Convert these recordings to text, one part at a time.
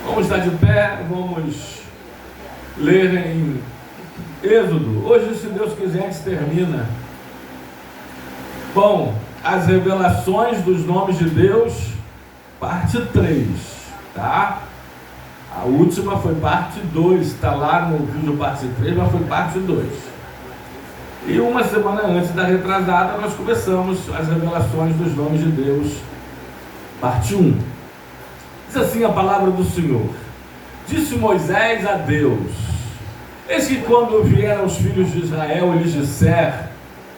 Vamos estar de pé, vamos ler em Êxodo. Hoje, se Deus quiser, a gente termina. Bom, as revelações dos nomes de Deus, parte 3, tá? A última foi parte 2, está lá no vídeo parte 3, mas foi parte 2. E uma semana antes da retrasada, nós começamos as revelações dos nomes de Deus, parte 1. Diz assim a palavra do Senhor: disse Moisés a Deus: eis que quando vieram os filhos de Israel e lhes disser,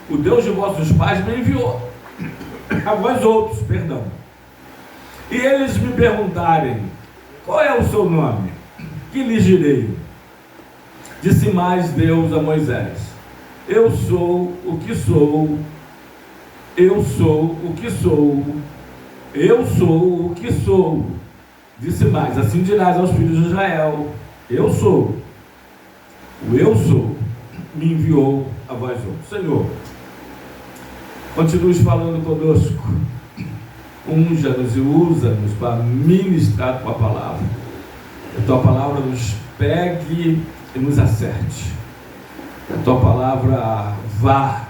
o Deus de vossos pais me enviou a vós outros, e eles me perguntarem, qual é o seu nome? Que lhes direi? Disse mais Deus a Moisés: eu sou o que sou, eu sou o que sou, eu sou o que sou. Disse mais, assim dirás aos filhos de Israel: eu sou, o eu sou me enviou a vós outros. Senhor, continues falando conosco, unja-nos e usa-nos para ministrar a tua palavra. Que a tua palavra nos pegue e nos acerte. Que a tua palavra vá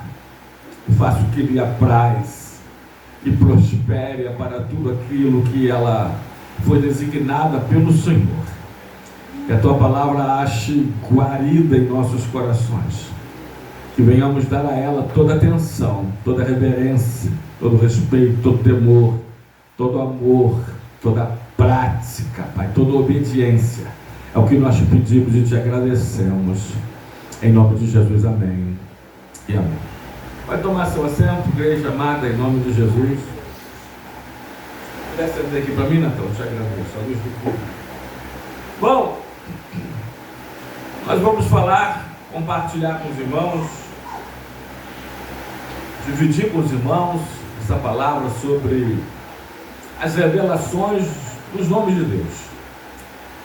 e faça o que lhe apraz e prospere para tudo aquilo que ela foi designada pelo Senhor. Que a tua palavra ache guarida em nossos corações. Que venhamos dar a ela toda atenção, toda reverência, todo respeito, todo temor, todo amor, toda prática, Pai, toda obediência. É o que nós te pedimos e te agradecemos. Em nome de Jesus, amém e amém. Vai tomar seu assento, igreja amada, em nome de Jesus. Desce aqui para mim, Natal, te agradeço, a luz do culto. Bom, nós vamos falar, compartilhar com os irmãos, dividir com os irmãos essa palavra sobre as revelações dos nomes de Deus.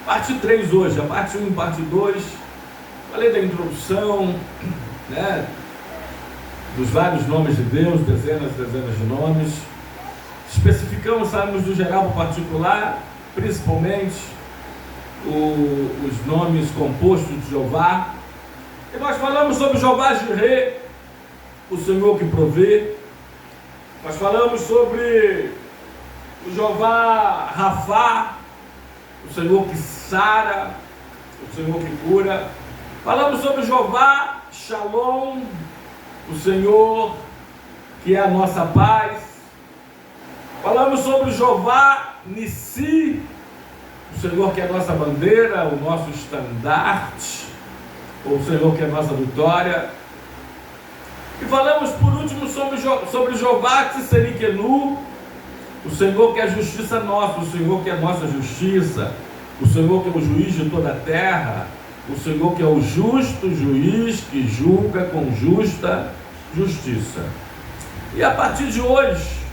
Parte 3 hoje, a parte 1 e parte 2, falei da introdução, né, dos vários nomes de Deus, dezenas e dezenas de nomes. Especificamos, saímos do geral para o particular, principalmente os nomes compostos de Jeová. E nós falamos sobre Jeová Jireh, o Senhor que provê. Nós falamos sobre o Jeová Rafá, o Senhor que sara, o Senhor que cura. Falamos sobre o Jeová Shalom, o Senhor que é a nossa paz. Falamos sobre o Jeová Nissi, o Senhor que é a nossa bandeira, o nosso estandarte, ou o Senhor que é a nossa vitória. E falamos por último sobre Jeová Tserikenu, o Senhor que é a justiça nossa, o Senhor que é a nossa justiça, o Senhor que é o juiz de toda a terra, o Senhor que é o justo juiz que julga com justa justiça. E a partir de hoje,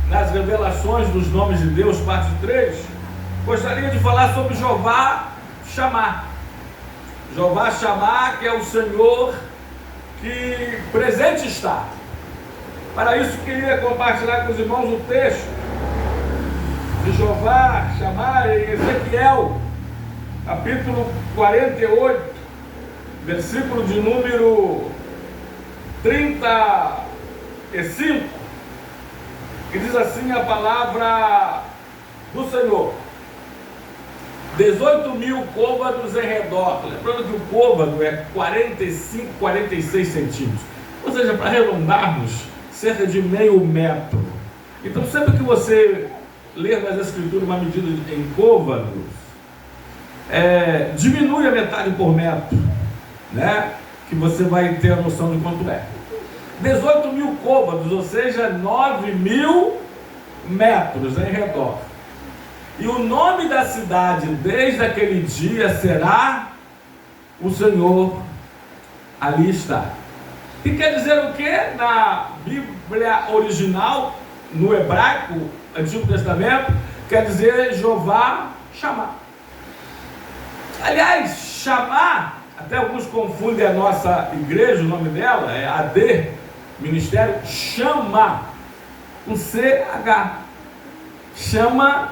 nas revelações dos nomes de Deus, parte 3, gostaria de falar sobre Jeová Shammah. Jeová Shammah, que é o Senhor que presente está. Para isso, queria compartilhar com os irmãos o texto de Jeová Shammah em Ezequiel, capítulo 48, versículo de número 35, que diz assim a palavra do Senhor: 18.000 côvados em redor. Lembrando que o côvado é 45, 46 centímetros. Ou seja, para arredondarmos, cerca de meio metro. Então, sempre que você ler nas Escrituras uma medida em côvados, diminui a metade por metro, né? Que você vai ter a noção de quanto é. 18.000 côvados, ou seja, 9.000 metros em redor. E o nome da cidade desde aquele dia será o Senhor ali está. E quer dizer o que? Na Bíblia original, no hebraico, Antigo Testamento, quer dizer Jeová Shammah. Aliás, Shammah, até alguns confundem a nossa igreja, o nome dela é AD, Ministério Chama, com CH. Chama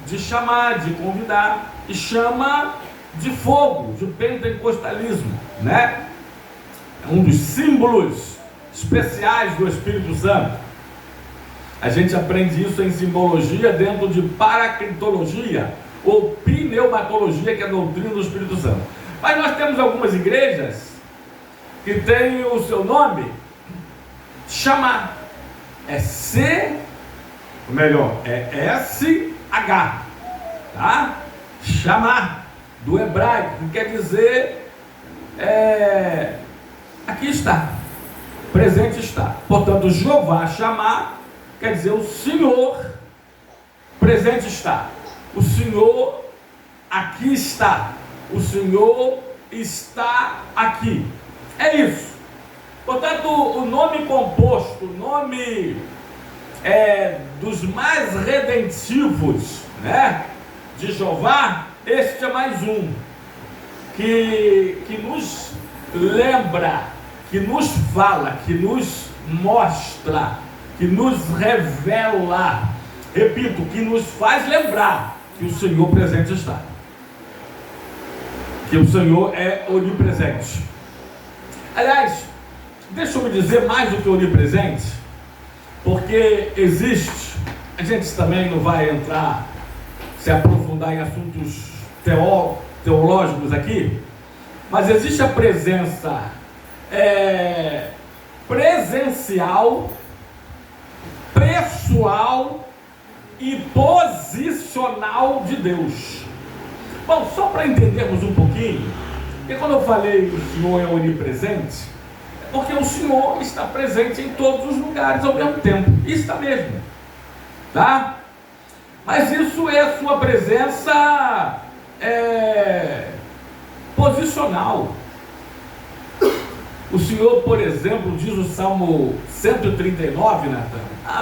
de chamar, de convidar, e chama de fogo, de pentecostalismo, né? É um dos símbolos especiais do Espírito Santo. A gente aprende isso em simbologia dentro de paracritologia ou pneumatologia, que é a doutrina do Espírito Santo. Mas nós temos algumas igrejas que têm o seu nome chamar. É C, ou melhor, é SH, tá? Chamar, do hebraico, que quer dizer aqui está, presente está. Portanto, Jeová chamar quer dizer o Senhor presente está. O Senhor aqui está. O Senhor está aqui. É isso. Portanto, o nome composto, o nome dos mais redentivos, né, de Jeová, este é mais um que nos lembra, que nos fala, que nos mostra, que nos revela, repito, que nos faz lembrar que o Senhor presente está, que o Senhor é onipresente. Aliás, deixa eu me dizer mais do que onipresente, porque existe, a gente também não vai entrar, se aprofundar em assuntos teológicos aqui, mas existe a presença presencial, pessoal e posicional de Deus. Bom, só para entendermos um pouquinho, porque quando eu falei que o Senhor é onipresente, é porque o Senhor está presente em todos os lugares ao mesmo tempo. Está mesmo, tá? Mas isso é a sua presença posicional. O Senhor, por exemplo, diz o Salmo 139, Natan,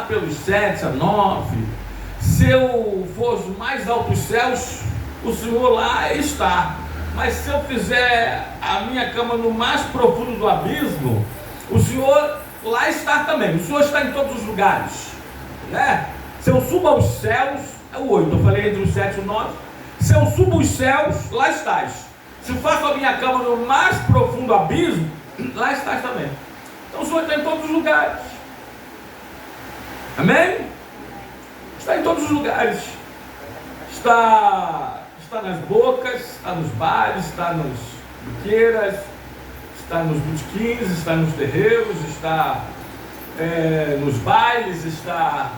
pelos 7 a 9, se eu for os mais altos céus, o Senhor lá está. Mas se eu fizer a minha cama no mais profundo do abismo, o Senhor lá está também. O Senhor está em todos os lugares, né? Se eu subo aos céus, é o 8, eu falei entre os 7 e o 9. Se eu subo os céus, lá estás. Se eu faço a minha cama no mais profundo abismo, lá estás também. Então o Senhor está em todos os lugares. Amém? Está em todos os lugares. Está nas bocas, está nos bares, está nas biqueiras, está nos botequins, está nos terreiros, está nos bailes, está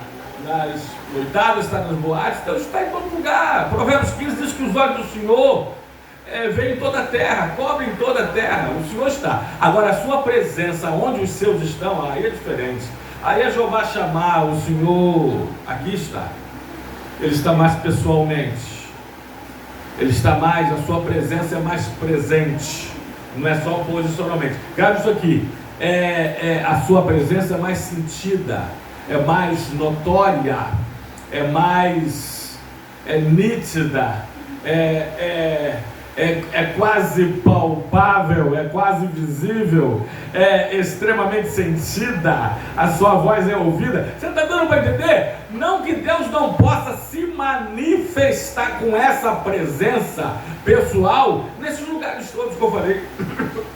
nas noitadas, está nas boates. Então está em todo lugar. Provérbios 15 diz que os olhos do Senhor vêm em toda a terra, cobrem toda a terra. O Senhor está. Agora a sua presença, onde os seus estão, aí é diferente. Aí é Jeová chamar, o Senhor aqui está. Ele está mais pessoalmente. Ele está mais, a sua presença é mais presente. Não é só posicionalmente. Grave isso aqui. A sua presença é mais sentida, é mais notória, é mais nítida, é quase palpável, é quase visível, é extremamente sentida, a sua voz é ouvida. Você está dando para entender? Não que Deus não possa se manifestar com essa presença pessoal nesses lugares todos que eu falei.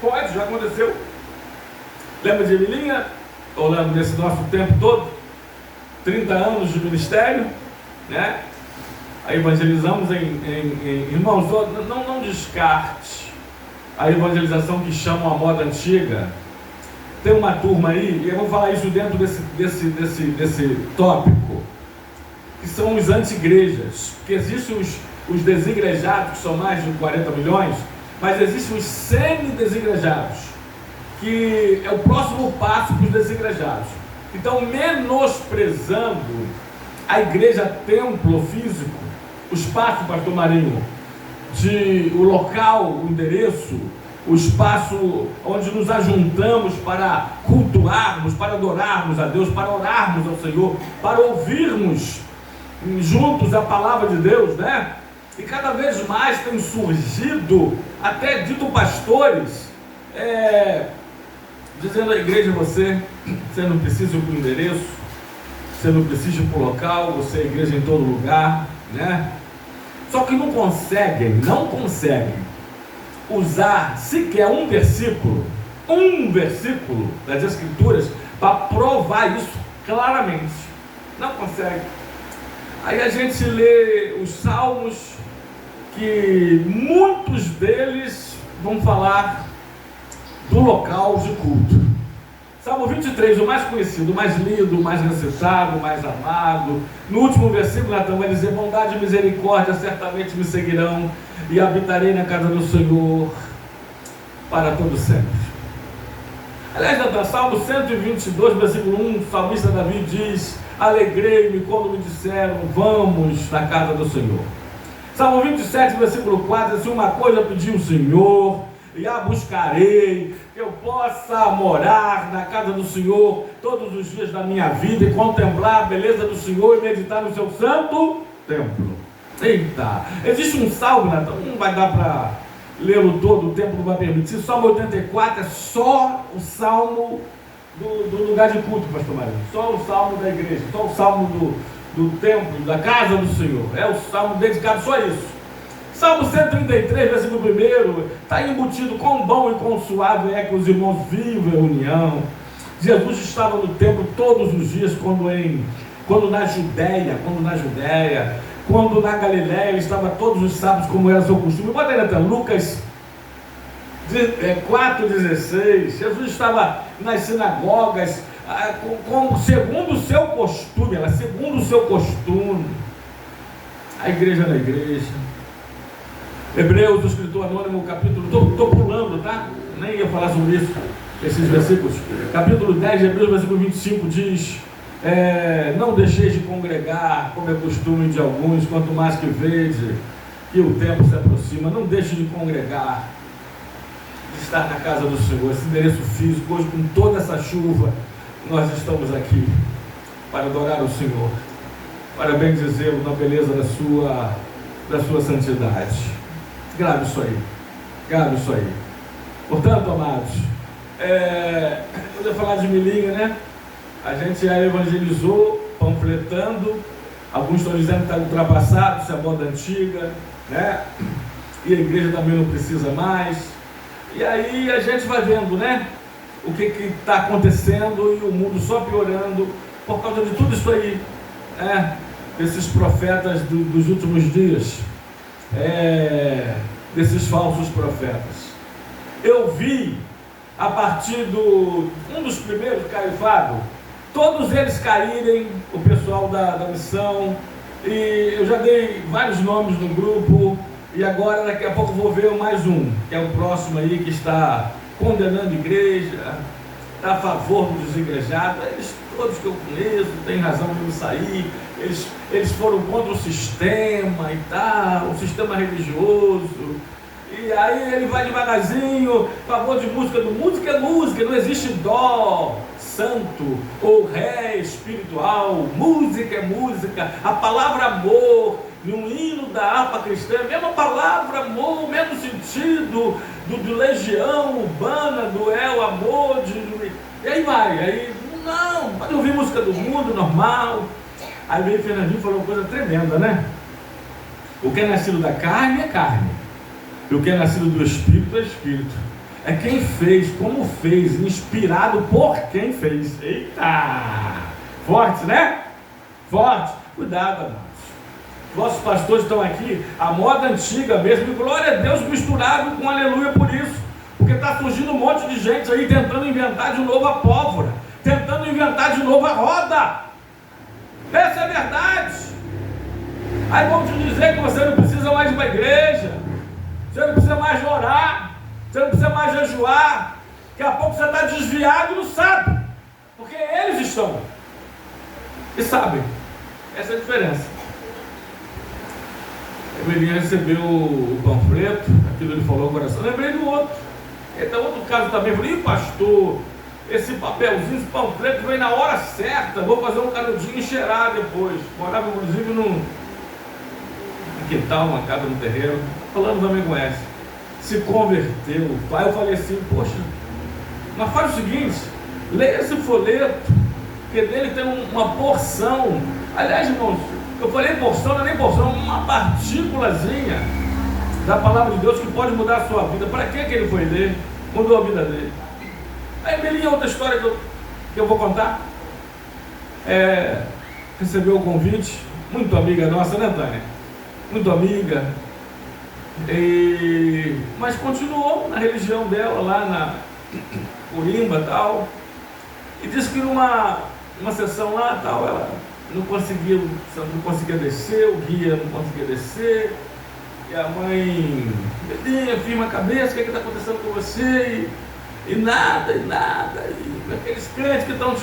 Pode, já aconteceu. Lembra de Emilinha? Ou lembra desse nosso tempo todo? 30 anos de ministério, né? Aí evangelizamos irmãos, não descarte a evangelização que chamam a moda antiga. Tem uma turma aí, e eu vou falar isso dentro desse tópico, que são os anti-igrejas, porque existem os desigrejados, que são mais de 40 milhões, mas existem os semi-desigrejados, que é o próximo passo para os desigrejados. Então, menosprezando a igreja templo físico, o espaço, pastor Marinho, o local, o endereço, o espaço onde nos ajuntamos para cultuarmos, para adorarmos a Deus, para orarmos ao Senhor, para ouvirmos juntos a palavra de Deus, né? E cada vez mais tem surgido, até dito pastores, dizendo à igreja: você não precisa ir para o endereço, você não precisa ir para o local, você é igreja em todo lugar. né? Só que não conseguem usar sequer um versículo das Escrituras para provar isso claramente. Não consegue. Aí a gente lê os Salmos, que muitos deles vão falar do local de culto. Salmo 23, o mais conhecido, o mais lido, o mais recitado, o mais amado. No último versículo, Natan vai dizer: bondade e misericórdia certamente me seguirão, e habitarei na casa do Senhor para todo sempre. Aliás, Natan, Salmo 122, versículo 1, o salmista Davi diz: alegrei-me quando me disseram, vamos na casa do Senhor. Salmo 27, versículo 4, assim: uma coisa pedi ao Senhor, e a buscarei, que eu possa morar na casa do Senhor todos os dias da minha vida e contemplar a beleza do Senhor e meditar no seu santo templo. Eita, existe um salmo, né? Então não vai dar para lê-lo todo, o tempo não vai permitir. Salmo 84 é só o salmo do lugar de culto, pastor Marinho. Só o salmo da igreja, só o salmo do templo, da casa do Senhor. É o salmo dedicado só a isso. Salmo 133, versículo 1, está embutido: quão bom e quão suave é que os irmãos vivem em união. Jesus estava no templo todos os dias, quando na Judéia, quando na Galiléia, ele estava todos os sábados, como era seu costume. Bota aí até Lucas 4,16. Jesus estava nas sinagogas, segundo o seu costume, a igreja na igreja. Hebreus, o escritor anônimo, capítulo, estou pulando, tá? Nem ia falar sobre isso, esses versículos. Capítulo 10 de Hebreus, versículo 25 diz: não deixeis de congregar, como é costume de alguns, quanto mais que vede que o tempo se aproxima. Não deixe de congregar, de estar na casa do Senhor. Esse endereço físico, hoje com toda essa chuva, nós estamos aqui para adorar o Senhor, para bendizê-lo na beleza da sua santidade. Grave isso aí. Portanto, amados, eu ia falar de Milinga, né? A gente já evangelizou, panfletando. Alguns estão dizendo que está ultrapassado, isso é moda antiga, né? E a igreja também não precisa mais. E aí a gente vai vendo, né? O que está acontecendo, e o mundo só piorando por causa de tudo isso aí, né? Desses profetas dos últimos dias. Desses falsos profetas. Eu vi, a partir um dos primeiros, Caio Fábio, todos eles caírem, o pessoal da missão, e eu já dei vários nomes no grupo, e agora daqui a pouco vou ver mais um, que é o próximo aí, que está condenando a igreja, está a favor do desigrejado. Eles todos que eu conheço têm razão de me sair. Eles foram contra o sistema e tal, o sistema religioso. E aí ele vai devagarzinho, a favor de música. Música é música, não existe dó santo ou ré espiritual. Música é música. A palavra amor, num hino da harpa cristã, mesma palavra amor, mesmo sentido do legião urbana, do amor, e aí vai. Aí, não, pode ouvir música do mundo, normal. Aí veio Fernandinho e falou uma coisa tremenda, né? O que é nascido da carne é carne, e o que é nascido do Espírito é Espírito. É quem fez, como fez, inspirado por quem fez. Eita! Forte, né? Forte. Cuidado, amados. Nossos pastores estão aqui, a moda antiga mesmo, e glória a Deus, misturado com aleluia por isso. Porque está surgindo um monte de gente aí tentando inventar de novo a pólvora, tentando inventar de novo a roda. Essa é a verdade. Aí vão te dizer que você não precisa mais ir para a igreja, você não precisa mais orar, você não precisa mais jejuar. Daqui a pouco você está desviado e não sabe, porque eles estão e sabem. Essa é a diferença. A Emelinha recebeu o panfleto, aquilo ele falou no coração. Lembrei do outro. Então, outro caso também. Eu falei: pastor, esse papelzinho, esse panfleto veio na hora certa. Vou fazer um canudinho e cheirar depois. Morava inclusive num quintal, uma casa no terreiro. Falando também com essa. Se converteu. Aí eu falei assim: poxa, mas faz o seguinte, leia esse folheto, porque dele tem uma porção. Aliás, irmãos, eu falei porção, não é nem porção, partículazinha da palavra de Deus que pode mudar a sua vida. Para que ele foi ler? Mudou a vida dele. Aí Belinha, outra história que eu vou contar. Recebeu o convite, muito amiga nossa, né, Tânia? Muito amiga. Mas continuou na religião dela, lá na Corimba e tal. E disse que numa sessão lá, tal, ela não conseguia descer, o guia não conseguia descer. E a mãe, Belinha, firma a cabeça, o que está acontecendo com você? E nada. E aqueles crentes que estão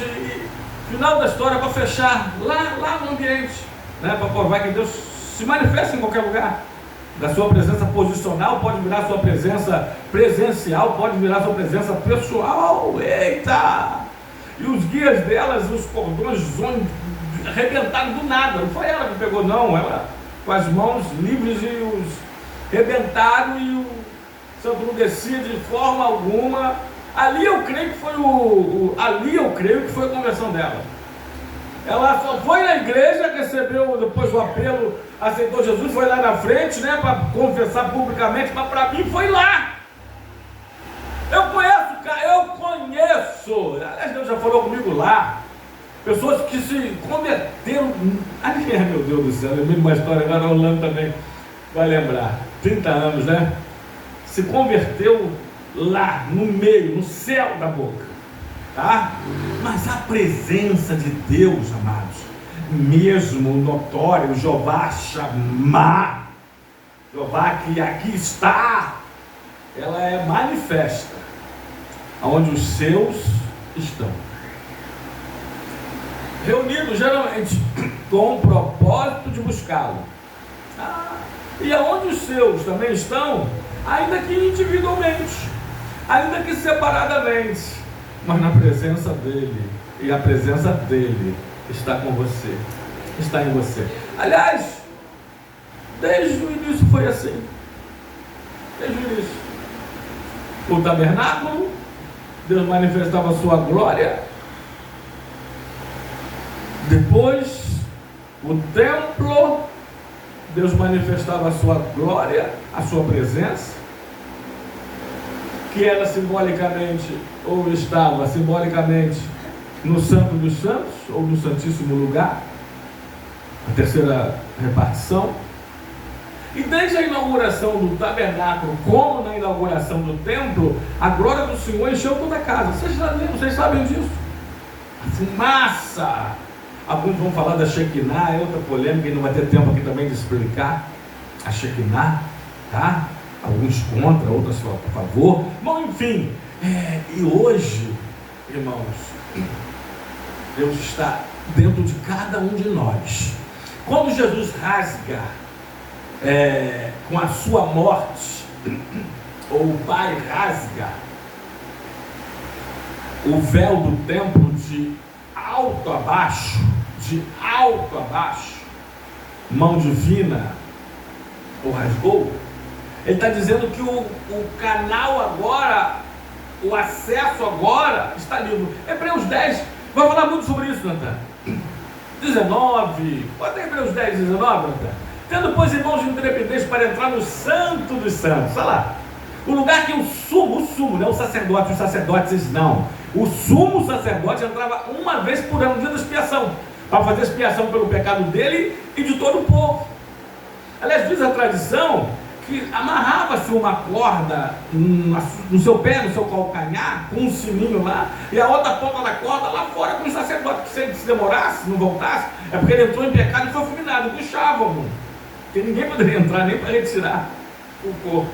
final da história, para fechar lá no ambiente, né, para provar que Deus se manifesta em qualquer lugar. Da sua presença posicional pode virar sua presença presencial, pode virar sua presença pessoal. Eita! E os guias delas, os cordões arrebentaram do nada. Não foi ela que pegou, não. Ela com as mãos livres e os arrebentaram e o santo não descia de forma alguma. Ali eu creio que foi a conversão dela. Ela só foi na igreja, recebeu depois o apelo, aceitou Jesus, foi lá na frente, né, para confessar publicamente, mas para mim foi lá. Eu conheço, aliás, Deus já falou comigo lá, pessoas que se converteram. Ai, meu Deus do céu, lembrei de uma história agora, o Orlando também vai lembrar, 30 anos, né? Se converteu lá, no meio, no céu da boca, tá? Mas a presença de Deus, amados, mesmo notório, Jeová Shammah, Jeová que aqui está, ela é manifesta, onde os seus estão, reunidos geralmente com o propósito de buscá-lo, e aonde os seus também estão, ainda que individualmente, ainda que separadamente, mas na presença dele, e a presença dele está com você, está em você. Aliás, desde o início foi assim, desde o início. O tabernáculo, Deus manifestava a sua glória. Depois, o templo, Deus manifestava a sua glória, a sua presença, que era simbolicamente, ou estava simbolicamente, no Santo dos Santos, ou no Santíssimo Lugar, a terceira repartição. E desde a inauguração do tabernáculo, como na inauguração do templo, a glória do Senhor encheu toda a casa. Vocês sabem disso? A fumaça. Alguns vão falar da Shekinah, é outra polêmica, e não vai ter tempo aqui também de explicar a Shekinah, tá? Alguns contra, outros a favor. Bom, enfim, e hoje, irmãos, Deus está dentro de cada um de nós. Quando Jesus rasga com a sua morte, ou o Pai rasga o véu do templo de alto a baixo, mão divina o rasgou, ele está dizendo que o canal agora, o acesso agora está livre. Hebreus 10 vai falar muito sobre isso, Natan. 19, pode ter Hebreus 10, 19, Natan. Tendo, pois, irmãos, de intrepidez para entrar no Santo dos Santos, olha lá, o lugar que o sumo, não o sacerdote, os sacerdotes não, o sumo sacerdote entrava uma vez por ano, no dia da expiação, para fazer expiação pelo pecado dele e de todo o povo. Aliás, diz a tradição que amarrava-se uma corda no seu pé, no seu calcanhar, com um sininho lá, e a outra ponta da corda lá fora com o sacerdote, que se ele se demorasse, não voltasse, é porque ele entrou em pecado e foi fulminado, puxavam, porque ninguém poderia entrar nem para retirar o corpo.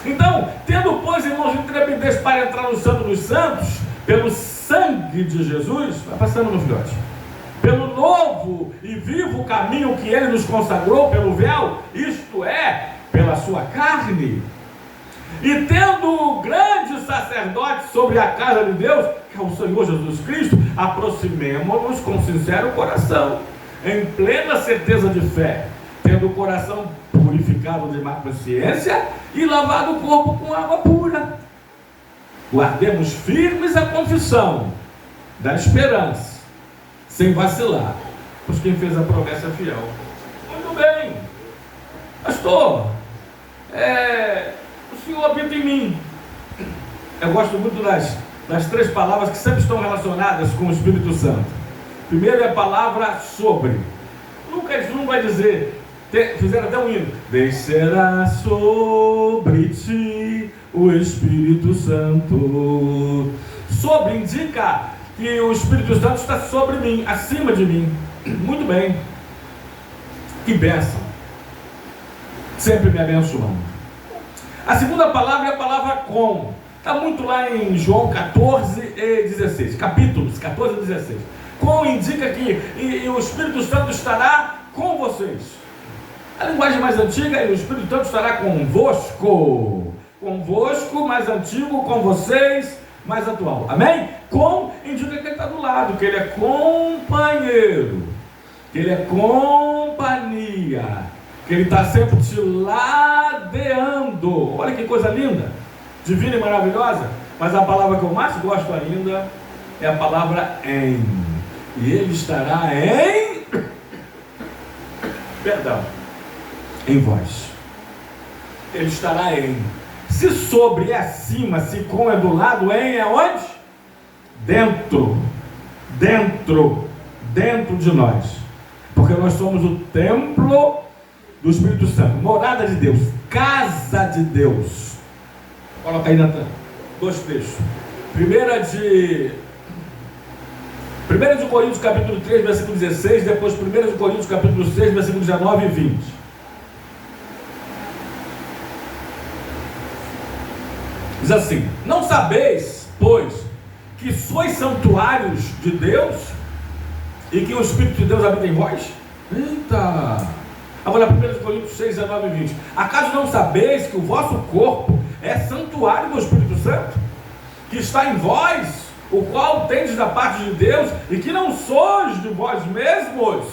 Então, tendo, pois, irmãos, de intrepidez para entrar no Santo dos Santos, pelo sangue de Jesus, vai passando, meu filhote, pelo novo e vivo caminho que ele nos consagrou pelo véu, isto é, pela sua carne, e tendo grande sacerdote sobre a casa de Deus, que é o Senhor Jesus Cristo, aproximemo-nos com sincero coração, em plena certeza de fé, tendo o coração purificado de má consciência e lavado o corpo com água pura. Guardemos firmes a confissão da esperança, sem vacilar, pois quem fez a promessa é fiel. Muito bem, Pastor, o Senhor habita em mim. Eu gosto muito das três palavras que sempre estão relacionadas com o Espírito Santo. Primeiro é a palavra sobre. Lucas 1 vai dizer, fizeram até um hino: descerá sobre ti o Espírito Santo. Sobre indica que o Espírito Santo está sobre mim, acima de mim. Muito bem. Que bênção. Sempre me abençoando. A segunda palavra é a palavra com. Está muito lá em João 14 e 16. Capítulos 14 e 16. Com indica que o Espírito Santo estará com vocês. A linguagem mais antiga é: o Espírito Santo estará convosco. Convosco, mais antigo, com vocês, mais atual. Amém? Com indica que ele está do lado, que ele é companheiro, que ele é companhia, que ele está sempre te ladeando. Olha que coisa linda, divina e maravilhosa. Mas a palavra que eu mais gosto ainda é a palavra em. E ele estará em vós. Ele estará em. Se sobre é acima, se com é do lado, em é onde? Dentro de nós. Porque nós somos o templo do Espírito Santo, morada de Deus, casa de Deus. Coloca aí, Natan, dois textos. Primeira de Coríntios capítulo 3, versículo 16, depois 1 de Coríntios capítulo 6, versículo 19 e 20. Diz assim: não sabeis, pois, que sois santuários de Deus e que o Espírito de Deus habita em vós? Eita! Agora 1 Coríntios 6, 19 e 20. Acaso não sabeis que o vosso corpo é santuário do Espírito Santo, que está em vós, o qual tendes da parte de Deus, e que não sois de vós mesmos,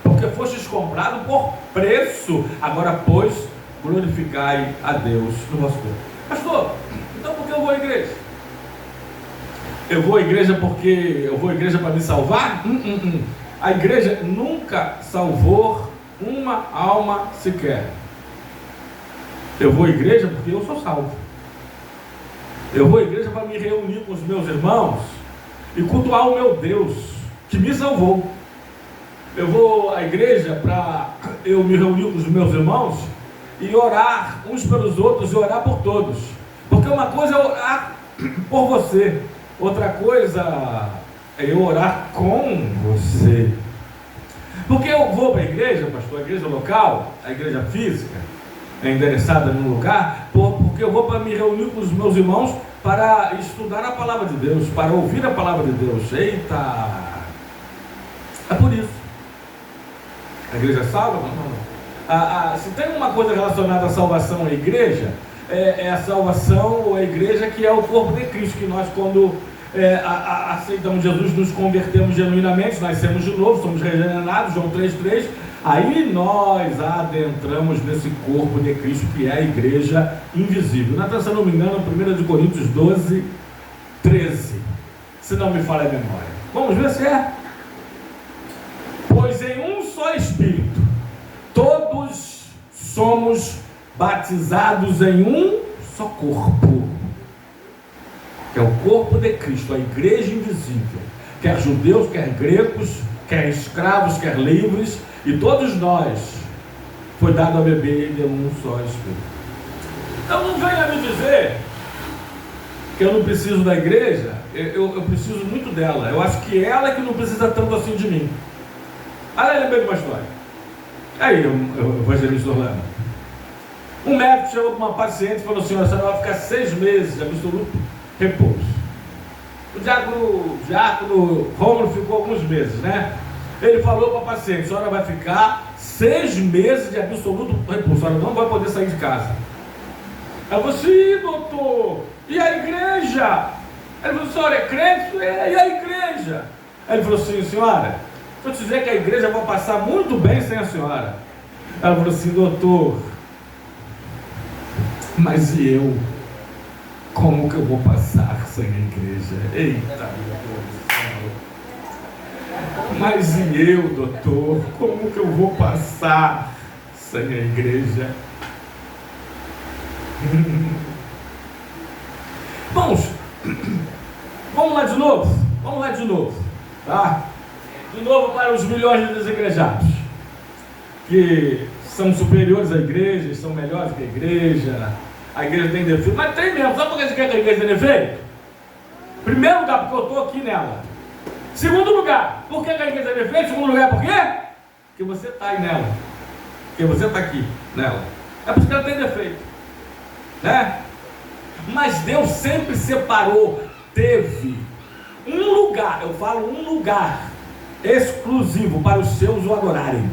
porque fostes comprado por preço? Agora, pois, glorificai a Deus no vosso corpo. Pastor, então por que eu vou à igreja? Eu vou à igreja porque eu vou à igreja para me salvar? A igreja nunca salvou uma alma sequer. Eu vou à igreja porque eu sou salvo. Eu vou à igreja para me reunir com os meus irmãos e cultuar o meu Deus que me salvou. Eu vou à igreja para eu me reunir com os meus irmãos e orar uns pelos outros e orar por todos. Porque uma coisa é orar por você, outra coisa é eu orar com você. Porque eu vou para a igreja, pastor, a igreja local, a igreja física, é endereçada num lugar, porque eu vou para me reunir com os meus irmãos para estudar a palavra de Deus, para ouvir a palavra de Deus. Eita! É por isso. A igreja salva? Não. Se tem uma coisa relacionada à salvação à igreja, é a salvação ou a igreja, que é o corpo de Cristo, que nós, quando aceitamos Jesus, nos convertemos genuinamente, nascemos de novo, somos regenerados, João 3,3. Aí nós adentramos nesse corpo de Cristo, que é a igreja invisível. Se eu não me engano, 1 de Coríntios 12, 13, se não me falha a memória. Vamos ver se é. Pois em um só Espírito todos somos batizados em um só corpo, que é o corpo de Cristo, a igreja invisível, quer judeus, quer gregos, quer escravos, quer livres, e todos nós foi dado a beber de um só Espírito. Então não venha me dizer que eu não preciso da igreja. Eu preciso muito dela. Eu acho que ela é que não precisa tanto assim de mim. Eu lembrei de uma história. Aí, o evangelista Orlando, um médico chegou para uma paciente e falou assim: a senhora vai ficar 6 meses de absoluto repouso. O diácono Rômulo ficou alguns meses, né? Ele falou para a paciente: a senhora vai ficar 6 meses de absoluto repouso, a senhora não vai poder sair de casa. Ela falou assim: doutor, e a igreja? Ele falou: a senhora é crente? E a igreja? Ele falou assim: senhora, vou te dizer que a igreja vai passar muito bem sem a senhora. Ela falou assim: doutor, mas e eu? Como que eu vou passar sem a igreja? Eita, meu Deus do céu. Mas e eu, doutor? Como que eu vou passar sem a igreja. Vamos lá de novo. Vamos lá de novo, tá? De novo para os milhões de desigrejados, que são superiores à igreja, são melhores que a igreja tem defeito, mas tem mesmo. Sabe por que você quer que a igreja tenha defeito? Primeiro lugar, porque eu estou aqui nela. Segundo lugar, por que a igreja tem defeito? Segundo lugar, por quê? Porque você está aí nela, porque você está aqui nela. É por isso que ela tem defeito, né? Mas Deus sempre separou, teve um lugar, eu falo um lugar exclusivo para os seus o adorarem.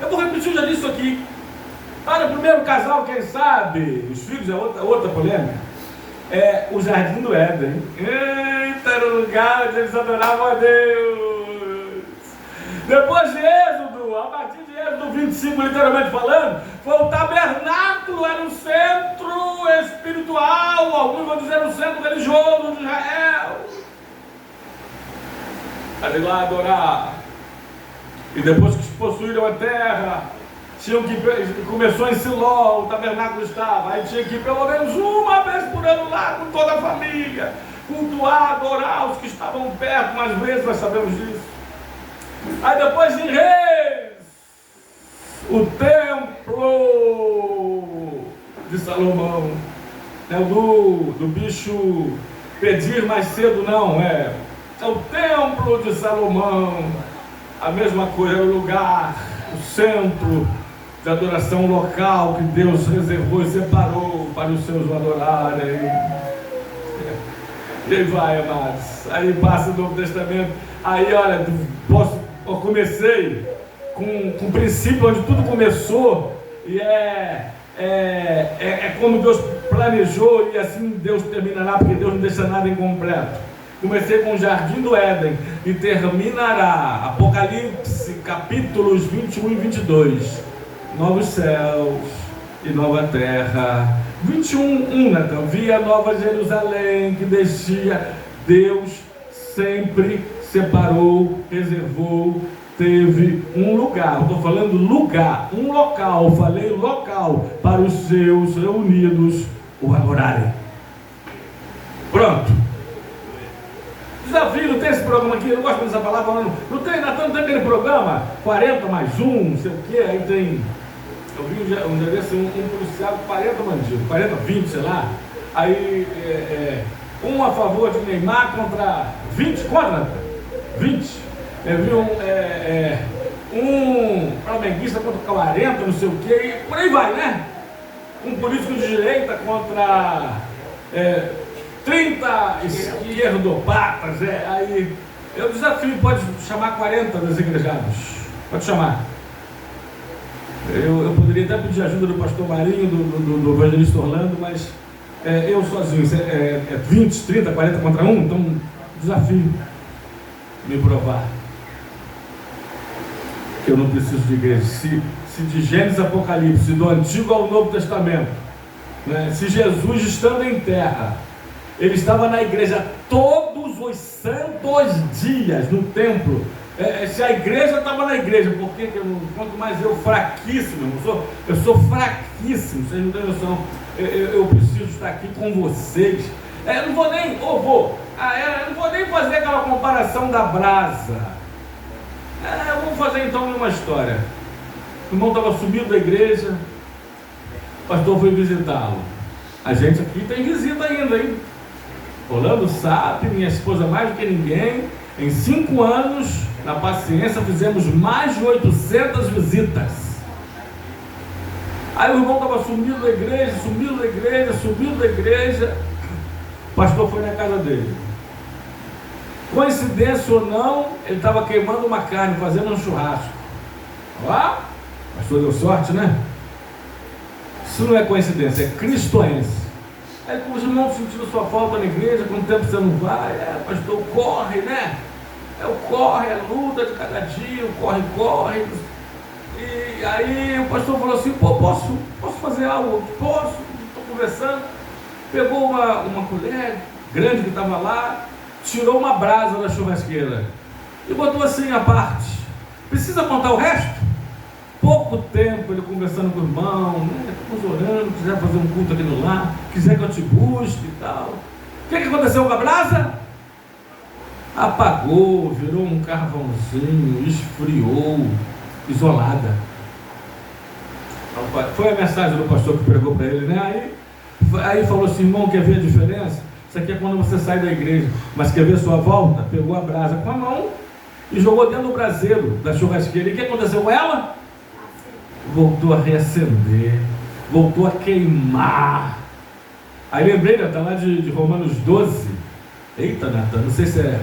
Eu vou repetir já disso aqui. Olha, o primeiro casal, quem sabe, os filhos é outra polêmica, é o Jardim do Éden. Eita, era o lugar onde eles adoravam a Deus. Depois de Êxodo, a partir de Êxodo 25, literalmente falando, foi o tabernáculo, era o centro espiritual, alguns vão dizer o centro religioso de Israel. Ali lá adorar. E depois que possuíram a terra, tinham que começou em Siló, o tabernáculo estava, aí tinha que ir pelo menos uma vez por ano lá com toda a família, cultuar, adorar os que estavam perto, mas vezes nós sabemos disso. Aí depois em Reis, o templo de Salomão, do bicho pedir mais cedo não, é o templo de Salomão, a mesma coisa, é o lugar, o centro de adoração local que Deus reservou e separou para os seus adorarem. E aí vai, amados, aí passa o Novo Testamento, aí olha, eu comecei com o princípio onde tudo começou, e é como Deus planejou, e assim Deus terminará, porque Deus não deixa nada incompleto. Comecei com o Jardim do Éden e terminará, Apocalipse, capítulos 21 e 22, novos céus e nova terra. 21, Nathan, via Nova Jerusalém que descia. Deus sempre separou, reservou, teve um lugar, estou falando lugar, um local, falei local, para os seus reunidos o adorarem. Pronto. Desafio, não tem esse programa aqui, eu não gosto dessa palavra, não tem, Natan, não tem aquele programa, 40 mais 1, não sei o que, aí tem, eu vi um dia desse, um policial com 40 bandidos, 40, 20, sei lá, aí, um a favor de Neymar contra 20, contra 20, eu vi um flamenguista contra 40, não sei o que, e por aí vai, né? Um político de direita contra 30 esquerdopatas, aí eu desafio, pode chamar 40 desigrejados, pode chamar. Eu poderia até pedir ajuda do pastor Marinho, do evangelista Orlando, mas eu sozinho, 20, 30, 40 contra 1, então desafio me provar que eu não preciso de igreja. Se de Gênesis Apocalipse, do Antigo ao Novo Testamento, né, se Jesus estando em terra, ele estava na igreja todos os santos dias, no templo. Se a igreja estava na igreja, por que quanto mais eu fraquíssimo, eu sou fraquíssimo, vocês não têm noção, eu preciso estar aqui com vocês. Eu não vou nem, eu não vou nem fazer aquela comparação da brasa. Eu vou fazer então uma história. O irmão estava subindo da igreja, o pastor foi visitá-lo. A gente aqui tem visita ainda, hein? Orlando sabe, minha esposa mais do que ninguém, em 5 anos, na paciência, fizemos mais de 800 visitas. Aí o irmão estava subindo da igreja, o pastor foi na casa dele. Coincidência ou não, ele estava queimando uma carne, fazendo um churrasco. Ó, o pastor deu sorte, né? Isso não é coincidência, é cristoense. Aí os irmãos sentindo sua falta na igreja, quanto tempo você não vai? Pastor, corre, né? Corre, a luta de cada dia, corre. E aí o pastor falou assim, posso fazer algo? Posso, estou conversando. Pegou uma colher grande que estava lá, tirou uma brasa da churrasqueira e botou assim à parte. Precisa contar o resto? Pouco tempo ele conversando orando, quiser fazer um culto aqui no lar, quiser que eu te busque e tal. O que aconteceu com a brasa? Apagou, virou um carvãozinho, esfriou, isolada. Foi a mensagem do pastor que pregou para ele, né? Aí falou assim: irmão, quer ver a diferença? Isso aqui é quando você sai da igreja, mas quer ver sua volta? Pegou a brasa com a mão e jogou dentro do braseiro da churrasqueira. E o que aconteceu com ela? Voltou a reacender, voltou a queimar. Aí lembrei, né? Está lá de Romanos 12. Eita, Natan, não sei se é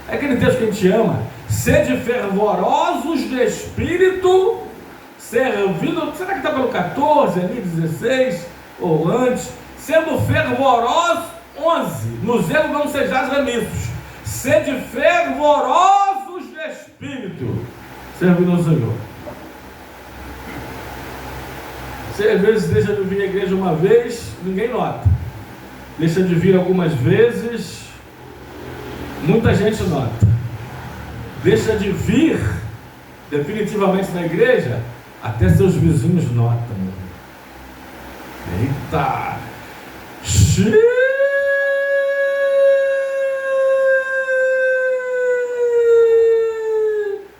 aquele texto que a gente ama. Sede fervorosos de espírito, servindo. Será que está pelo 14 ali, 16 ou antes? Sendo fervorosos, 11. No zelo não sejais remissos. Sede fervorosos de espírito, servindo ao Senhor. Você às vezes deixa de vir à igreja uma vez, ninguém nota. Deixa de vir algumas vezes, muita gente nota. Deixa de vir definitivamente na igreja, até seus vizinhos notam. Eita!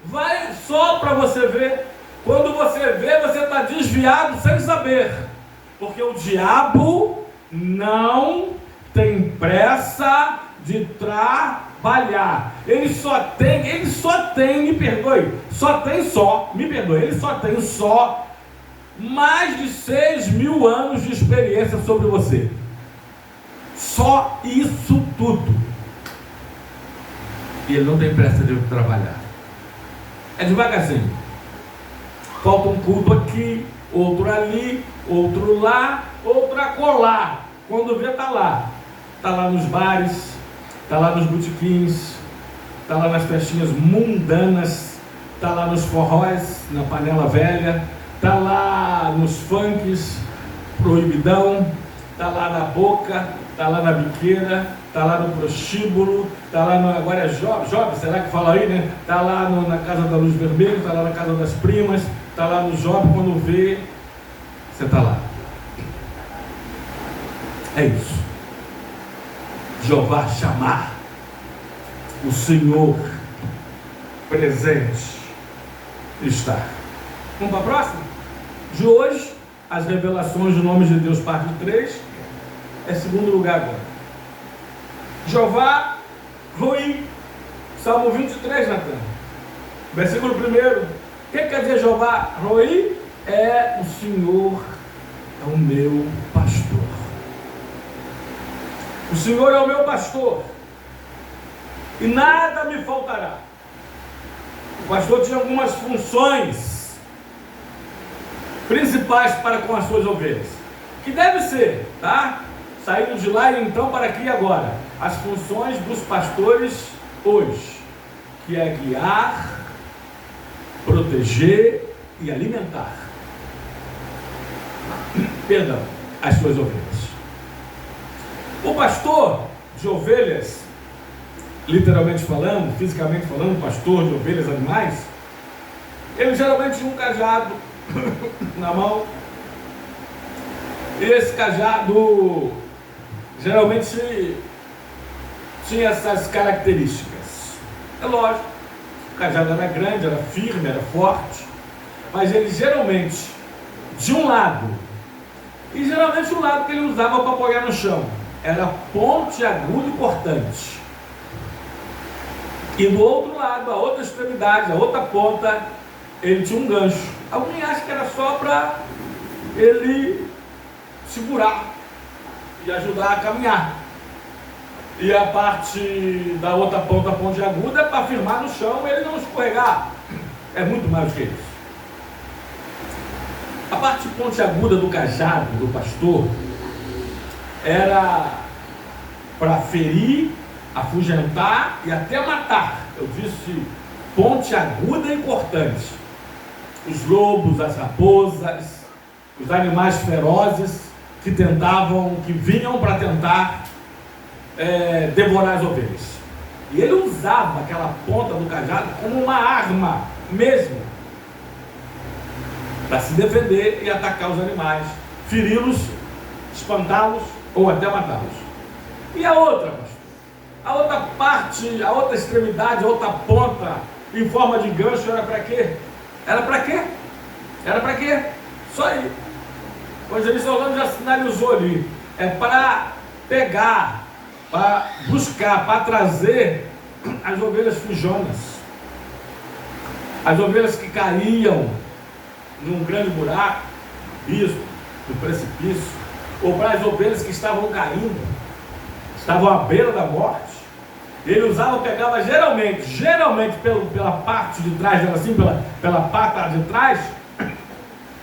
Vai só para você ver. Quando você vê, você está desviado sem saber. Porque o diabo não tem pressa de trabalhar. Ele só tem, me perdoe, ele só tem mais de 6.000 anos de experiência sobre você. Só isso tudo. E ele não tem pressa de trabalhar. É devagarzinho. Falta um culto aqui, outro ali, outro lá, outro acolá. Quando vê, está lá. Está lá nos bares, está lá nos botequins, está lá nas festinhas mundanas, está lá nos forróis, na panela velha, está lá nos funks, proibidão, está lá na boca, está lá na biqueira, está lá no prostíbulo, está lá no, agora é Job, será que fala aí, né? Está lá na casa da luz vermelha, está lá na casa das primas, está lá no Job, quando vê, você está lá. É isso. Jeová chamar, o Senhor presente está. Vamos para a próxima? De hoje, as revelações do nome de Deus, parte 3, é segundo lugar agora. Jeová Roi, Salmo 23, Natan. Versículo 1. O que quer dizer Jeová Roi? É o Senhor, é o meu pastor. O Senhor é o meu pastor, e nada me faltará. O pastor tinha algumas funções principais para com as suas ovelhas, que deve ser, tá? Saindo de lá e então para aqui e agora. As funções dos pastores hoje, que é guiar, proteger e alimentar. Perdão, as suas ovelhas. O pastor de ovelhas, literalmente falando, fisicamente falando, pastor de ovelhas, animais, ele geralmente tinha um cajado na mão, e esse cajado geralmente tinha essas características. É lógico, o cajado era grande, era firme, era forte, mas ele geralmente, de um lado, e geralmente o lado que ele usava para apoiar no chão, era pontiagudo e cortante. E do outro lado, a outra extremidade, a outra ponta, ele tinha um gancho. Alguém acha que era só para ele segurar e ajudar a caminhar. E a parte da outra ponta pontiaguda é para firmar no chão e ele não escorregar. É muito mais do que isso. A parte pontiaguda do cajado do pastor era para ferir, afugentar e até matar. Eu disse pontiaguda e cortante. Os lobos, as raposas, os animais ferozes que vinham para tentar devorar as ovelhas. E ele usava aquela ponta do cajado como uma arma mesmo, para se defender e atacar os animais feri-los, espantá-los ou até matá-los. E a outra, pastor? A outra parte, a outra extremidade, a outra ponta, em forma de gancho, era para quê? Era para quê? Era para quê? Só aí. O evangelista Orlando já sinalizou ali. É para pegar, para buscar, para trazer as ovelhas fujonas. As ovelhas que caíam num grande buraco, abismo, no precipício, ou para as ovelhas que estavam caindo, estavam à beira da morte. Ele usava, pegava geralmente pela parte de trás dela, assim, pela pata de trás,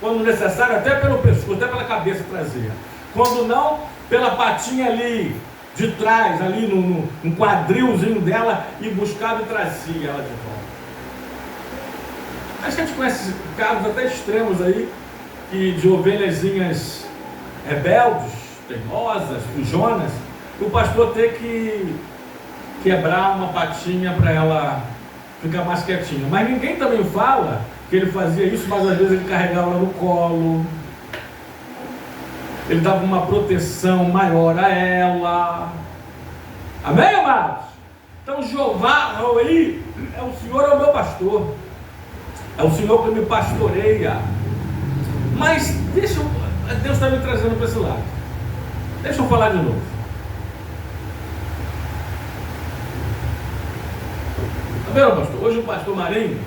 quando necessário, até pelo pescoço, até pela cabeça traseira. Quando não, pela patinha ali de trás, ali no quadrilzinho dela, e buscava e trazia ela de volta. Acho que a gente conhece casos até extremos aí, de ovelhazinhas rebeldes, teimosas, fujonas, e o pastor ter que quebrar uma patinha para ela ficar mais quietinha. Mas ninguém também fala que ele fazia isso, mas às vezes ele carregava ela no colo, ele dava uma proteção maior a ela. Amém, amados? Então Jeová Roí é o Senhor, é o meu pastor, é o Senhor que me pastoreia. Mas Deus está me trazendo para esse lado. Deixa eu falar de novo. Tá vendo, pastor? Hoje o pastor Marinho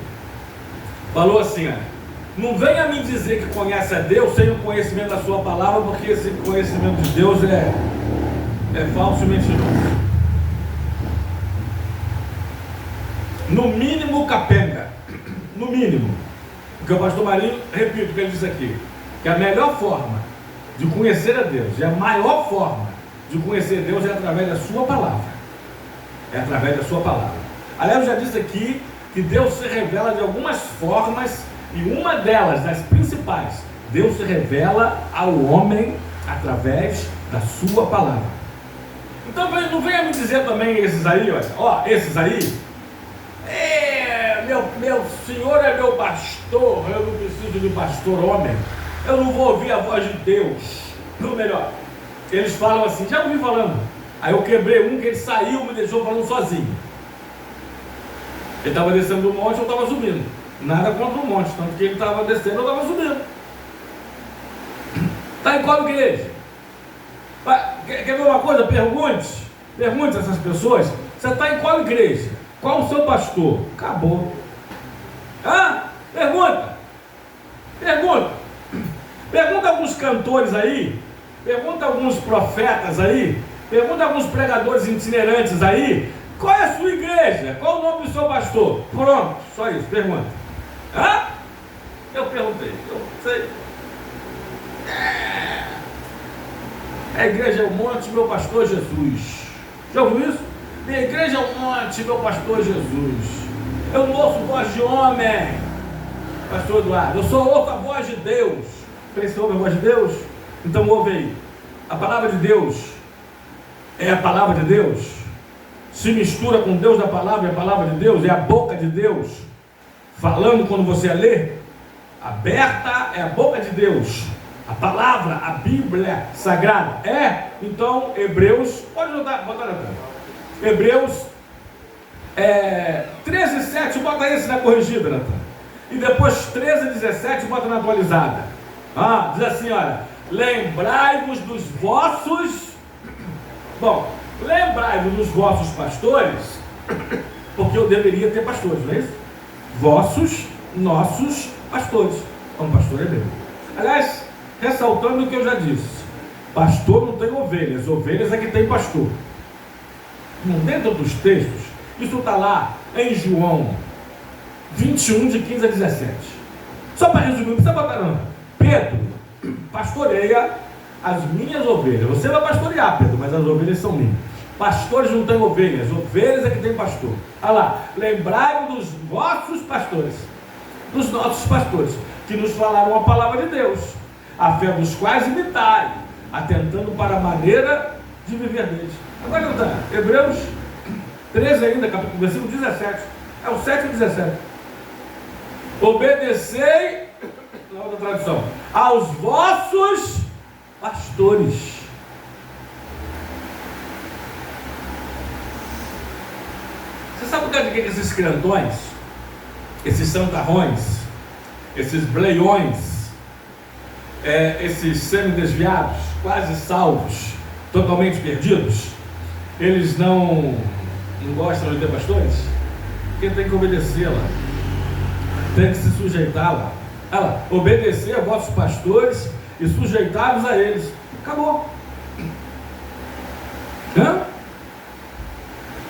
falou assim, olha, não venha me dizer que conhece a Deus sem o conhecimento da sua palavra, porque esse conhecimento de Deus é falso e mentiroso. No mínimo capenga. No mínimo. Porque o pastor Marinho, repito o que ele disse aqui, que a melhor forma de conhecer a Deus, e a maior forma de conhecer Deus é através da sua palavra. É através da sua palavra. Aliás, eu já disse aqui que Deus se revela de algumas formas, e uma delas, das principais, Deus se revela ao homem através da sua palavra. Então não venha me dizer também esses aí, olha, ó, esses aí, meu Senhor é meu pastor, eu não preciso de pastor homem, eu não vou ouvir a voz de Deus. Ou melhor, eles falam assim, já ouvi falando, aí eu quebrei um que ele saiu, me deixou falando sozinho. Ele estava descendo do monte, eu estava subindo. Nada contra o monte, tanto que ele estava descendo, eu estava subindo. Está em qual igreja? Quer ver uma coisa? Pergunte a essas pessoas. Você está em qual igreja? Qual o seu pastor? Acabou. Pergunta. Pergunta a alguns cantores aí. Pergunta a alguns profetas aí. Pergunta a alguns pregadores itinerantes aí. Qual é a sua igreja? Qual o nome do seu pastor? Pronto, só isso, pergunta. Eu perguntei, eu sei. A igreja é o monte, meu pastor Jesus. Já ouviu isso? Minha igreja é o monte, meu pastor Jesus. Eu não ouço voz de homem, pastor Eduardo. Eu só ouço a voz de Deus. Você ouve a voz de Deus? Então ouve aí. A palavra de Deus é a palavra de Deus. Se mistura com Deus da palavra, é a palavra de Deus, é a boca de Deus falando quando você lê. Aberta é a boca de Deus, a palavra, a Bíblia Sagrada. Então, Hebreus, pode botar na tela. Hebreus 13:7, bota esse na corrigida, Natan. E depois 13:17, bota na atualizada. Diz assim, olha, lembrai-vos dos vossos, lembrai-vos dos vossos pastores, porque eu deveria ter pastores, não é isso? Vossos, nossos pastores, como pastor hebreu. Aliás, ressaltando o que eu já disse, pastor não tem ovelhas, ovelhas é que tem pastor. Dentro dos textos, isso está lá em João 21, de 15 a 17. Só para resumir, não precisa botar não. Pedro pastoreia as minhas ovelhas. Você vai pastorear, Pedro, mas as ovelhas são minhas. Pastores não têm ovelhas, ovelhas é que tem pastor. Olha lá, lembrai-vos dos vossos pastores, dos nossos pastores, que nos falaram a palavra de Deus, a fé dos quais imitai, atentando para a maneira de viver deles. Agora não está, Hebreus 13 ainda, capítulo, versículo 17, é o 7 e 17. Obedecei, na outra tradução, aos vossos pastores. Você sabe o que é que esses crentões, esses santarrões, esses bleiões, esses semi-desviados, quase salvos, totalmente perdidos, eles não gostam de ter pastores? Porque tem que obedecê-la, tem que se sujeitá-la. Obedecer a vossos pastores e sujeitá-los a eles. Acabou.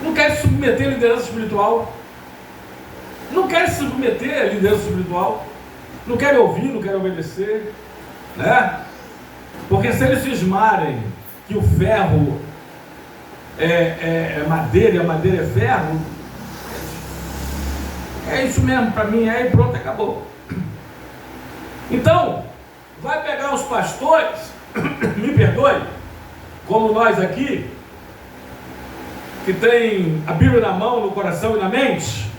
Não quer se submeter à liderança espiritual. Não quer se submeter à liderança espiritual. Não quer ouvir, não quer obedecer, né? Porque se eles cismarem que o ferro é madeira e a madeira é ferro, é isso mesmo para mim, aí pronto, acabou. Então, vai pegar os pastores, me perdoe, como nós aqui, que tem a Bíblia na mão, no coração e na mente,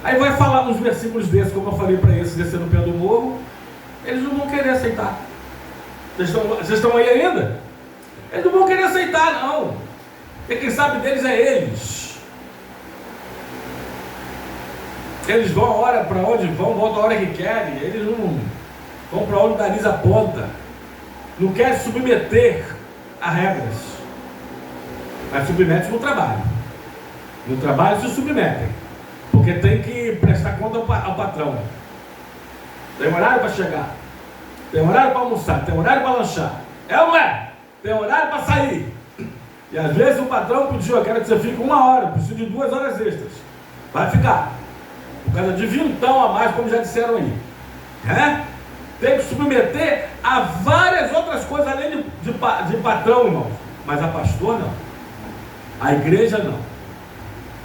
aí vai falar uns versículos desses, como eu falei para eles, descendo o pé do morro, eles não vão querer aceitar. Vocês estão aí ainda? Eles não vão querer aceitar, não. Porque quem sabe deles é eles. Eles vão a hora para onde vão, voltam a hora que querem. Eles não vão para onde o nariz aponta. Não querem se submeter a regras. Mas submetem no trabalho. No trabalho se submetem. Porque tem que prestar conta ao patrão. Tem horário para chegar. Tem horário para almoçar. Tem horário para lanchar. É ou não é? Tem horário para sair. E às vezes o patrão pediu, eu quero que você fique 1 hora, preciso de 2 horas extras. Vai ficar. Por causa de vintão a mais, como já disseram aí. Tem que submeter a várias outras coisas além de patrão, irmãos. Mas a pastor não. A igreja não.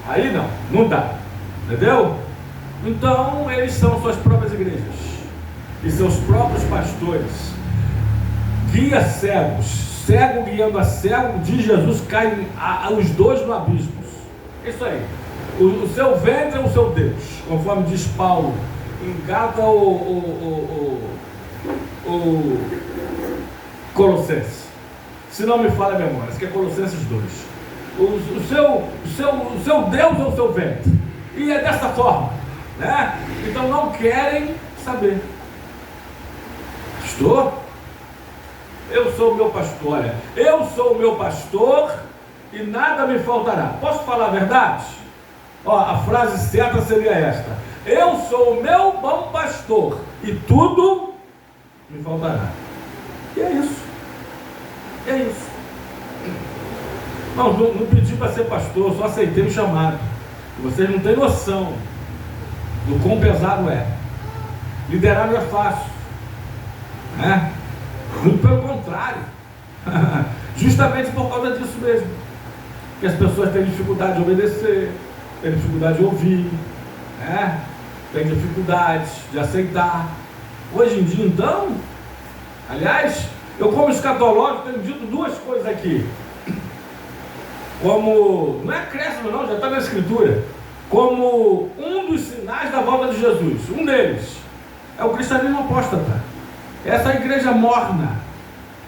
Aí não dá. Entendeu? Então eles são suas próprias igrejas. E seus próprios pastores. Guia cegos. Cego guiando a cego, de Jesus caem os dois no abismo. Isso aí. O seu ventre é o seu Deus, conforme diz Paulo em Gálatas o Colossenses. Se não me falha a memória, isso que é Colossenses 2. O seu Deus é o seu ventre. E é dessa forma, né? Então não querem saber. Pastor? Eu sou o meu pastor, olha. Eu sou o meu pastor e nada me faltará. Posso falar a verdade? A frase certa seria esta: eu sou o meu bom pastor e tudo me faltará. E é isso. É isso. Não pedi para ser pastor, só aceitei o chamado. Vocês não têm noção do quão pesado é. Liderar não é fácil, né? Muito pelo contrário. Justamente por causa disso mesmo. Que as pessoas têm dificuldade de obedecer, têm dificuldade de ouvir, né? Têm dificuldade de aceitar. Hoje em dia, então, aliás, eu como escatológico tenho dito 2 coisas aqui. Como, não é acréscimo não, já está na escritura. Como um dos sinais da volta de Jesus. Um deles é o cristianismo apóstata. Essa igreja morna,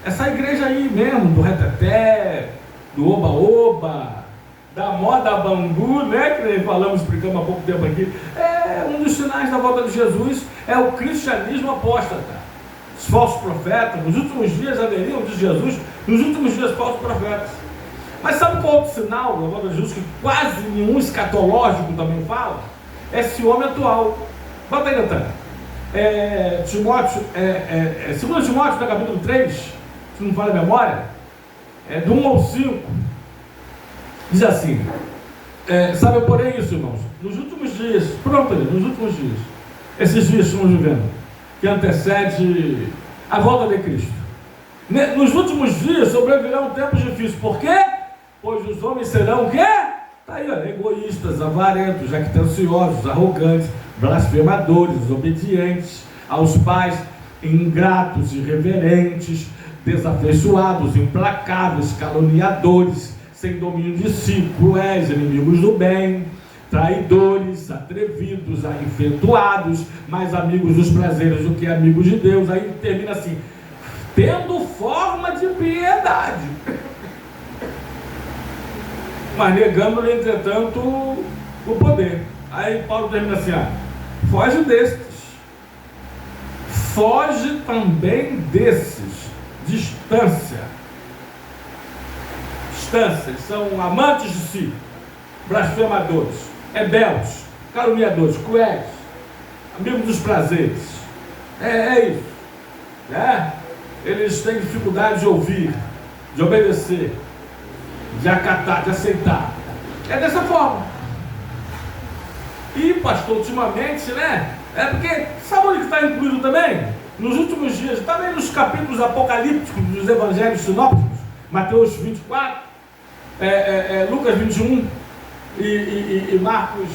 essa igreja aí mesmo, do reteté, do oba-oba, da moda bambu, né, que falamos, explicamos há pouco tempo aqui, é um dos sinais da volta de Jesus, é o cristianismo apóstata. Os falsos profetas, nos últimos dias aderiam de Jesus, nos últimos dias falsos profetas. Mas sabe qual outro sinal da volta de Jesus, que quase nenhum escatológico também fala? É esse homem atual. Bota aí, Natan. 2 Timóteo, no capítulo 3, se não falha a memória, do 1 ao 5, diz assim: sabe, porém, isso, irmãos, nos últimos dias, nos últimos dias, esses dias que estamos vivendo, que antecede a volta de Cristo, nos últimos dias sobrevirão tempos difíceis. Por quê? Pois os homens serão o quê? Está aí, egoístas, avarentos, jactanciosos, arrogantes, blasfemadores, desobedientes aos pais, ingratos, irreverentes, desafeiçoados, implacáveis, caluniadores, sem domínio de si, cruéis, inimigos do bem, traidores, atrevidos, infatuados, mais amigos dos prazeres do que amigos de Deus. Aí termina assim: tendo forma de piedade, mas negando-lhe, entretanto, o poder. Aí Paulo termina assim: foge destes, foge também desses. Distância. Eles são amantes de si, blasfemadores, rebeldes, caluniadores, cruéis, amigos dos prazeres. É isso, né? Eles têm dificuldade de ouvir, de obedecer, de acatar, de aceitar. É dessa forma. E, pastor, ultimamente, né? É porque, sabe onde que está incluído também? Nos últimos dias, também nos capítulos apocalípticos dos evangelhos sinópticos, Mateus 24, Lucas 21 e Marcos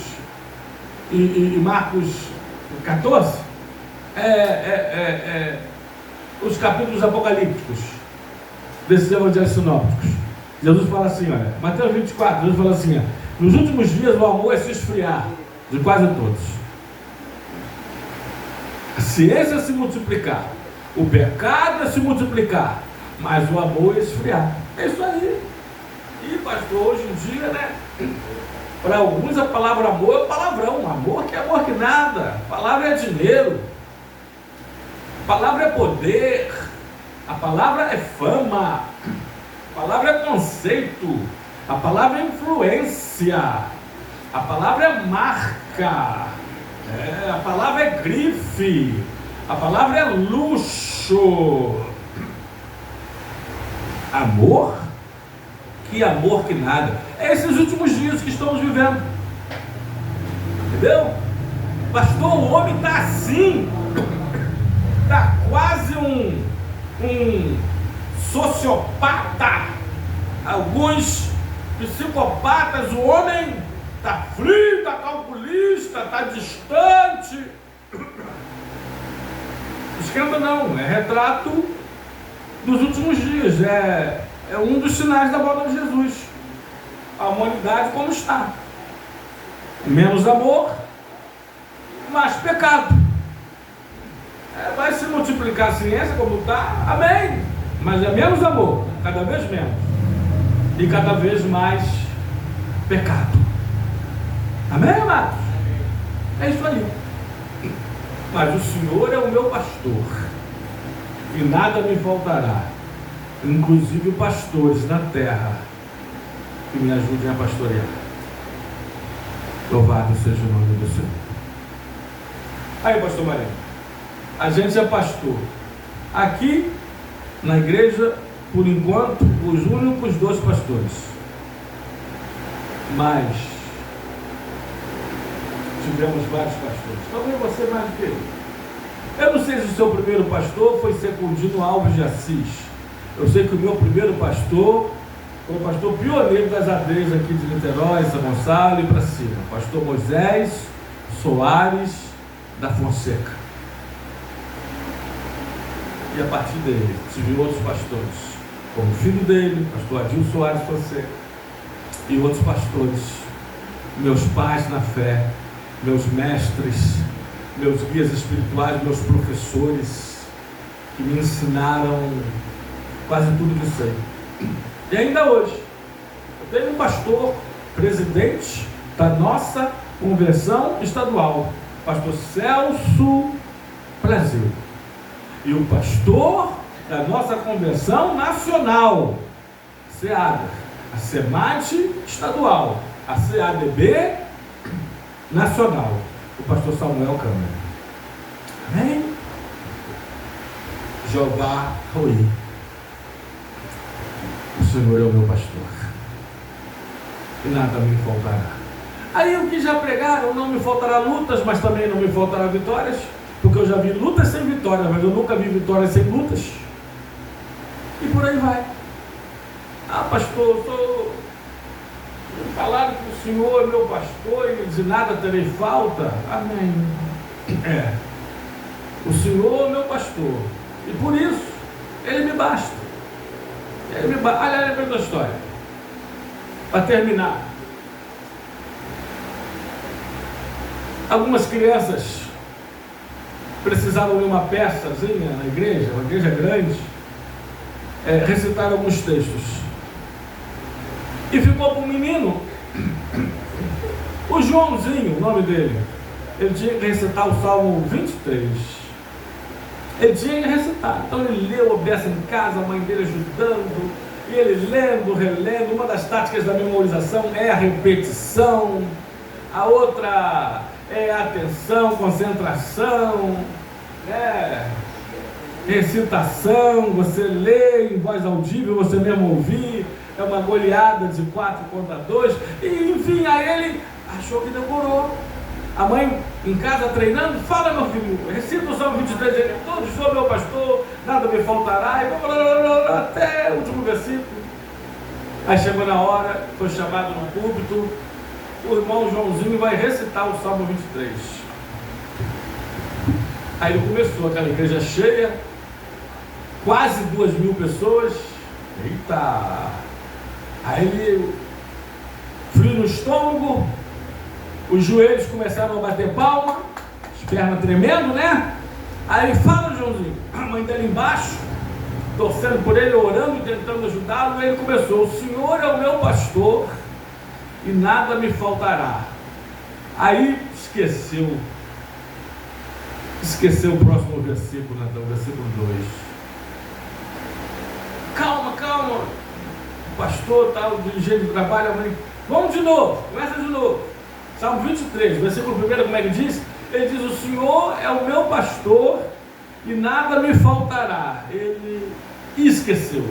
14, os capítulos apocalípticos desses evangelhos sinópticos. Jesus fala assim, olha, Mateus 24, Jesus fala assim, nos últimos dias o amor é se esfriar de quase todos. A ciência se multiplicar, o pecado é se multiplicar, mas o amor é esfriar. É isso aí. E pastor, hoje em dia, né? Para alguns a palavra amor é palavrão. Amor que é amor que nada. A palavra é dinheiro. A palavra é poder. A palavra é fama. A palavra é conceito. A palavra é influência. A palavra é marca. A palavra é grife. A palavra é luxo. Amor? Que amor que nada. É esses últimos dias que estamos vivendo. Entendeu? Pastor, o homem está assim. Está quase um sociopata. Alguns psicopatas. O homem está frio, está calculista, está distante. Esquenta não, é retrato dos últimos dias. É um dos sinais da volta de Jesus. A humanidade como está. Menos amor, mais pecado. Vai se multiplicar a ciência como está, amém. Mas é menos amor, cada vez menos. E cada vez mais pecado. Amém, amados? É isso aí. Mas o Senhor é o meu pastor, e nada me faltará. Inclusive pastores na terra que me ajudem a pastorear. Louvado seja o nome do Senhor. Aí, pastor Marinho, a gente é pastor aqui na igreja, por enquanto, os únicos 2 pastores. Mas tivemos vários pastores. Talvez você mais do que eu. Eu não sei se o seu primeiro pastor foi Secundino Alves de Assis. Eu sei que o meu primeiro pastor foi o pastor pioneiro das aldeias aqui de Niterói, São Gonçalo e para cima. Pastor Moisés Soares da Fonseca. E a partir dele tive outros pastores, como o filho dele, pastor Adil Soares Fonseca, e outros pastores, meus pais na fé, meus mestres, meus guias espirituais, meus professores, que me ensinaram quase tudo que sei. E ainda hoje, eu tenho um pastor, presidente da nossa convenção estadual, pastor Celso Brasil, e o pastor da nossa convenção nacional, SEAD, a SEMAT estadual, a CADB nacional, o pastor Samuel Câmara. Amém? Jeová Rui. O Senhor é o meu pastor, e nada me faltará. Aí o que já pregaram, não me faltará lutas, mas também não me faltará vitórias, porque eu já vi lutas sem vitórias, mas eu nunca vi vitórias sem lutas. E por aí vai. Ah, pastor, falaram que o Senhor é meu pastor e de nada terei falta. Amém. O Senhor é meu pastor, e por isso Ele me basta. Olha a minha história. Para terminar, algumas crianças precisavam de uma peçazinha na igreja, uma igreja grande, recitar alguns textos. E ficou para um menino, o Joãozinho, o nome dele. Ele tinha que recitar o Salmo 23. Ele tinha que recitar. Então ele leu a beça em casa, a mãe dele ajudando, e ele lendo, relendo. Uma das táticas da memorização é a repetição, a outra é a atenção, concentração, recitação, você lê em voz audível, você mesmo ouvir, é uma goleada de 4 contra 2, e enfim, aí ele achou que decorou. A mãe em casa treinando, fala meu filho, recita o Salmo 23, ele, todo sou meu pastor, nada me faltará, e até o último versículo. Aí chegou na hora, foi chamado no púlpito, o irmão Joãozinho vai recitar o Salmo 23. Aí ele começou, aquela igreja cheia, quase 2.000 pessoas, eita! Aí ele, frio no estômago, os joelhos começaram a bater palma, as pernas tremendo, né? Aí ele fala, Joãozinho, a mãe dele embaixo, torcendo por ele, orando, tentando ajudá-lo. Aí ele começou: o Senhor é o meu pastor e nada me faltará. Aí esqueceu o próximo versículo, então, o versículo 2. Calma, o pastor, o dirigente do trabalho, a mãe, vamos de novo, começa de novo. Salmo 23, versículo 1, como é que diz? Ele diz: o Senhor é o meu pastor e nada me faltará. Ele esqueceu.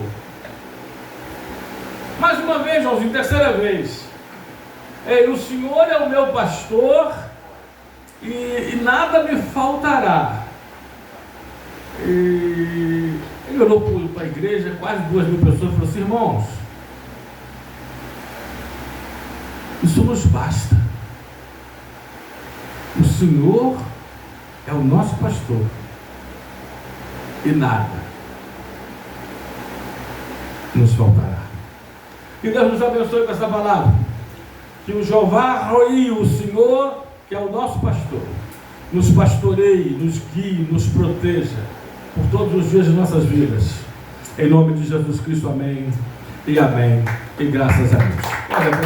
Mais uma vez, Joãozinho, terceira vez. O Senhor é o meu pastor e nada me faltará. E ele olhou para a igreja, quase 2.000 pessoas, e falou assim: irmãos, isso nos basta. O Senhor é o nosso pastor e nada nos faltará. Que Deus nos abençoe com essa palavra. Que o Jeová Roi, o Senhor, que é o nosso pastor, nos pastoreie, nos guie, nos proteja por todos os dias de nossas vidas. Em nome de Jesus Cristo, amém e amém. E graças a Deus.